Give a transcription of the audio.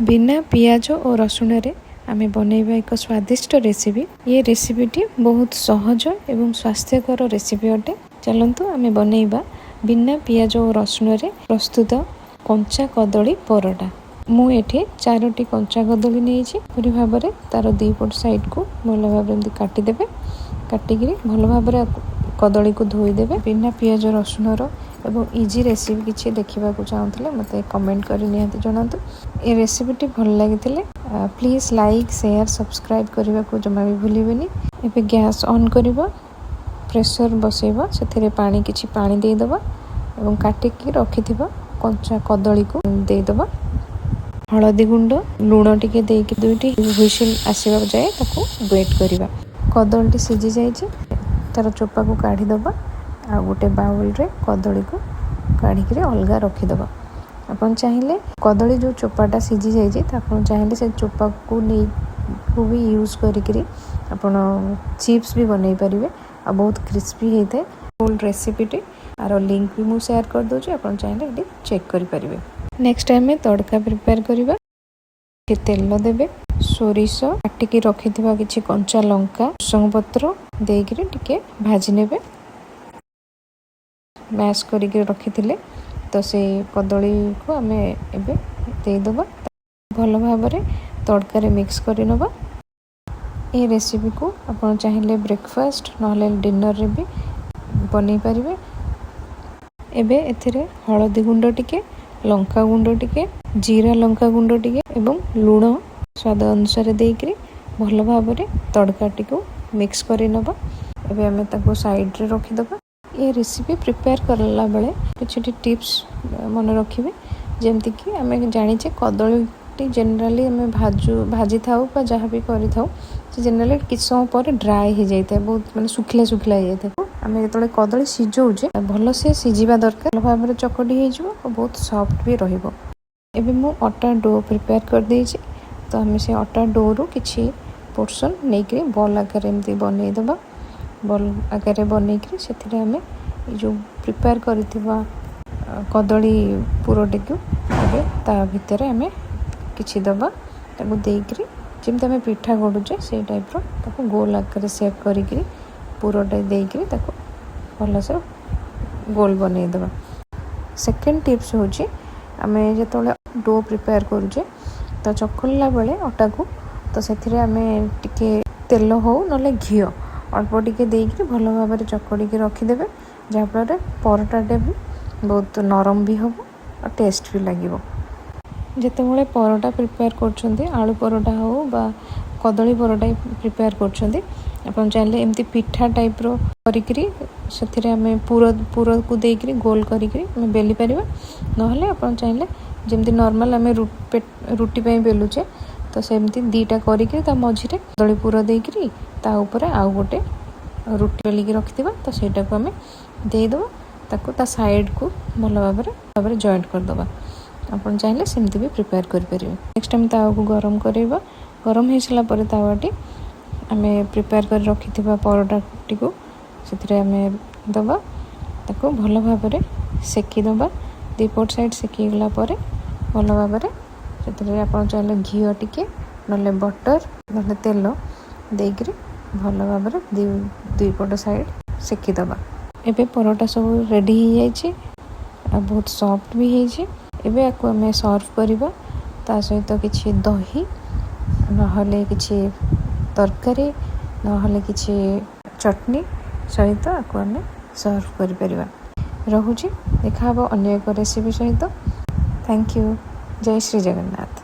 बिना पियाज और रसुण रे आमे बनैबा एक स्वादिष्ट रेसिपी। ये रेसिपीटी बहुत सहज एवं स्वास्थ्यकर रेसिपी अटे। चलंतु आमे बनैबा बिना पियाज और रसुण रे प्रस्तुत कंचा कदली परोटा। मु एठी 4टी कंचा कदली नेइछि। पूरी भाबरे तार दी पट साइड को भल भाबरे एमती काटी देबे। काटिकी भल भाबरे कदली को धोई देबे। बिना पियाज रसुण रो एवं इजी रेसिपी किसी देखा चाहूँगे मत कमेंट कर निहाती जनातु। ये रेसिपीटी भल लगी प्लीज लाइक शेयर सब्सक्राइब करने को जमा भी भूलें। एबे गैस ऑन करवा प्रेशर बसैबा से पानी किछि पानी देदबा एवं काटिकी रखिथिबा कंचा कदली को देदबा। हलदी गुंड लूण टिके देकी दुईटी हुइसिल आसीबा जाए ताको वेट करवा। कदली सीझी जाइए तार चोपा को काढ़ी दबा। आ गोटे बाउल रे कदली को काढ़ी अलग रखीदबा। अपन चाहिए कदली जो चोपाटा सीझी जाइए आप चाहिए से चोपा को नहीं को भी यूज करी अपन चिप्स भी बनई पारे आ बहुत क्रिस्पी होता है। फुल रेसिपीटी आर लिंक भी मुझे शेयर कर दूसरी आप चाहिए चेक करें। नेक्स्ट टाइम में तड़का प्रिपेयर करवा। तेल देवे सोरिष काटिकी रखिथिबा किछि कंचा लंका भृषंग पत्र देकी टिके भाजी नेबे। मैश करके रखी तो से कदली को आम एबे देदबा। भल भाव तड़का मिक्स कर नबा। ये रेसिपी को आप चाहिए ब्रेकफास्ट ना डिनर रे भी बन पारे। एबे एथिरे हलदी गुंड टिके लंका गुंड टिके जीरा लंका गुंड टिके एवं लूण स्वाद अनुसार देकरी भल भाव तड़का टी को मिक्स कर नबा। एबे आमे ताको साइड रे रखीदबा। ये रेसिपी प्रिपेयर करला बेले किछि टिप्स मन रखिबे। जेमति कि आमे जानिचे कदली जनरली आमे भाजी थाउ बा जहाँ भी करि थाउ से जनरली किछ समय पर ड्राई हो जाता है। बहुत माने सुखिला सुखिला हो जाता है। आमे जतले कदली सिझौजे भल से सिझिबा दरकार। भल भाबरे चकटी हो जिवो और बहुत सॉफ्ट भी रहिबो। एबे मु आटा डो प्रिपेयर कर देछि। तो आमे से आटा डो रो किछि पोर्शन नेकरी बॉल आकार एमती बनै दबा। बॉल आकार बनईकरी से आम जो प्रिपेयर करथिबा कदली पुरटी को एबे ता भितर आम किछि दबा ताको देकरी जेमते आम पिठा गड़ुचे से टाइप रो ताको गोल आकार शेप करिकरी पुरटा देकरी ताको भल से गोल बनै दबा। सेकेंड टिप्स होची आम जेतले डो प्रिपेयर करूचे तो चकला बेले आटा को तो से आम टिके तेल हो नले घी अल्प टिके देकरी भल भाव चकड़ी रखीदे जहाँफल परोटाटे भी बहुत नरम भी हम और टेस्ट भी लगे। जितेबाला परोटा प्रिपेयर कर आलू परोटा हो बा कदली परोटा प्रिपेयर कर चाहिए एमती पिठा टाइप रो करी से आम पूर को देकरी गोल करी बेली पार ना आप चाहिए जमती नॉर्मल आम रुटी बेलुचे तो सेमती दीटा करा मझे कदली पूर देकरी ता ऊपर आउ गोटे रुटी बेलिकी रखिथिबा तो सेटा को आम देदबा। ताको ता साइड को भल भाव जॉइंट करदबा। आपन चाहिए सेमती भी प्रिपेयर कर परिबे। नेक्स्ट टाइम तावा को गरम करैबा। गरम हो सारा पर तावाटी आम प्रिपेयर कर रखिथिबा परोटाटी को से आम दबा। ताको भल भाव सेकी दबा। दी पट साइड सेकी गला पर भल भाव से आप चाहिए घी टिके नले बटर नले तेल देकरी भल भाव दुई पट साइड सेकीदबा। एबे परोटा सब रेडी हो जाइए बहुत सॉफ्ट भी होइए। एबे आको आम सर्व करवा ता सहित किछि दही नहले किछि तरकारी नहले किछि चटनी सहित आको आम सर्व कर परिबा। रहुछि देखा अन्य एक रेसिपी सहित। Thank you. जय श्री जगन्नाथ।